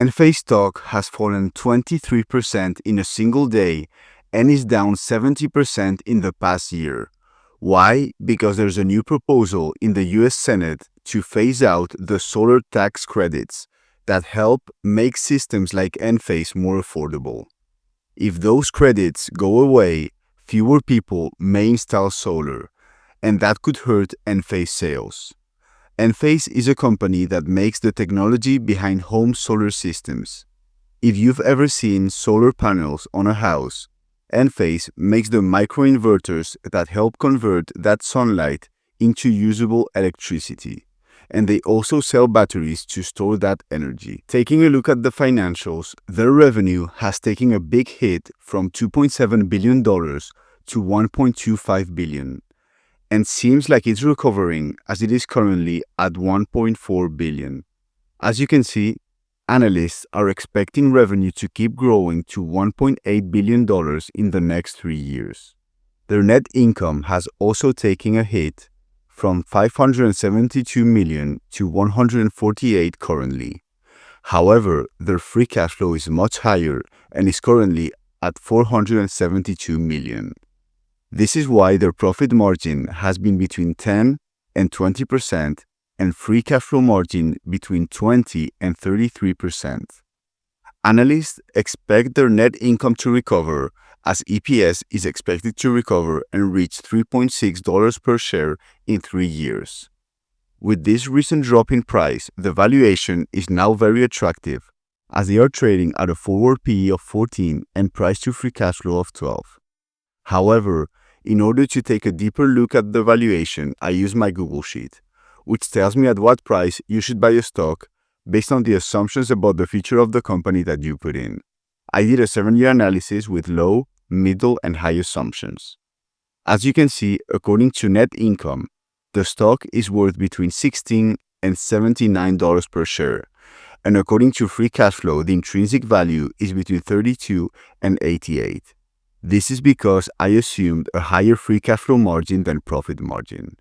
Enphase stock has fallen 23% in a single day and is down 70% in the past year. Why? Because there's a new proposal in the US Senate to phase out the solar tax credits that help make systems like Enphase more affordable. If those credits go away, fewer people may install solar, and that could hurt Enphase sales. Enphase is a company that makes the technology behind home solar systems. If you've ever seen solar panels on a house, Enphase makes the microinverters that help convert that sunlight into usable electricity. And they also sell batteries to store that energy. Taking a look at the financials, their revenue has taken a big hit from $2.7 billion to $1.25 billion. And seems like it's recovering as it is currently at $1.4 billion. As you can see, analysts are expecting revenue to keep growing to $1.8 billion in the next 3 years. Their net income has also taken a hit from $572 million to $148 currently. However, their free cash flow is much higher and is currently at $472 million. This is why their profit margin has been between 10 and 20% and free cash flow margin between 20 and 33%. Analysts expect their net income to recover as EPS is expected to recover and reach $3.6 per share in 3 years. With this recent drop in price, the valuation is now very attractive as they are trading at a forward PE of 14 and price to free cash flow of 12. However, in order to take a deeper look at the valuation, I use my Google Sheet, which tells me at what price you should buy a stock based on the assumptions about the future of the company that you put in. I did a 7-year analysis with low, middle, and high assumptions. As you can see, according to net income, the stock is worth between $16 and $79 per share, and according to free cash flow, the intrinsic value is between $32 and $88. This is because I assumed a higher free cash flow margin than profit margin.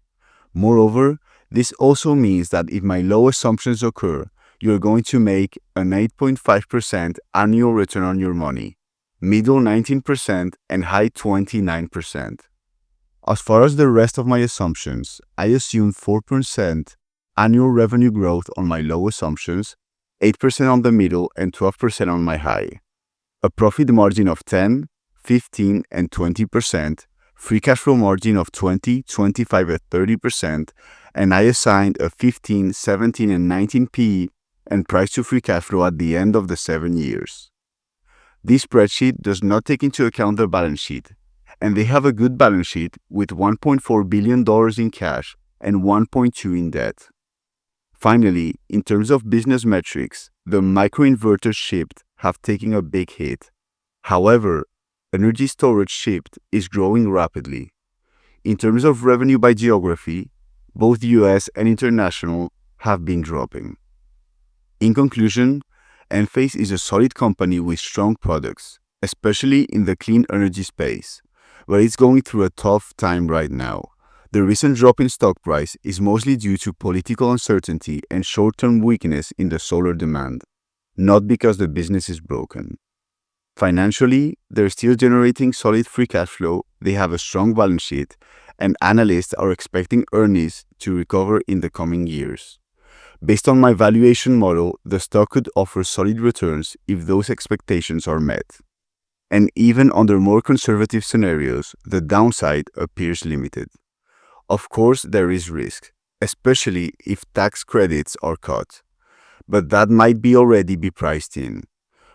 Moreover, this also means that if my low assumptions occur, you're going to make an 8.5% annual return on your money, middle 19%, and high 29%. As far as the rest of my assumptions, I assumed 4% annual revenue growth on my low assumptions, 8% on the middle, and 12% on my high. A profit margin of 10, 15, and 20%, free cash flow margin of 20, 25, and 30%, and I assigned a 15, 17, and 19 PE and price to free cash flow at the end of the 7 years. This spreadsheet does not take into account their balance sheet, and they have a good balance sheet with $1.4 billion in cash and $1.2 billion in debt. Finally, in terms of business metrics, the microinverters shipped have taken a big hit. However, energy storage shipped is growing rapidly. In terms of revenue by geography, both US and international have been dropping. In conclusion, Enphase is a solid company with strong products, especially in the clean energy space, but it's going through a tough time right now. The recent drop in stock price is mostly due to political uncertainty and short-term weakness in the solar demand, not because the business is broken. Financially, they're still generating solid free cash flow, they have a strong balance sheet, and analysts are expecting earnings to recover in the coming years. Based on my valuation model, the stock could offer solid returns if those expectations are met. And even under more conservative scenarios, the downside appears limited. Of course, there is risk, especially if tax credits are cut, but that might already be priced in.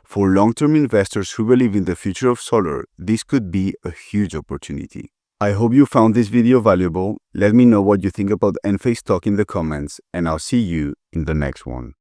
For long-term investors who believe in the future of solar, this could be a huge opportunity. I hope you found this video valuable. Let me know what you think about Enphase stock in the comments, and I'll see you in the next one.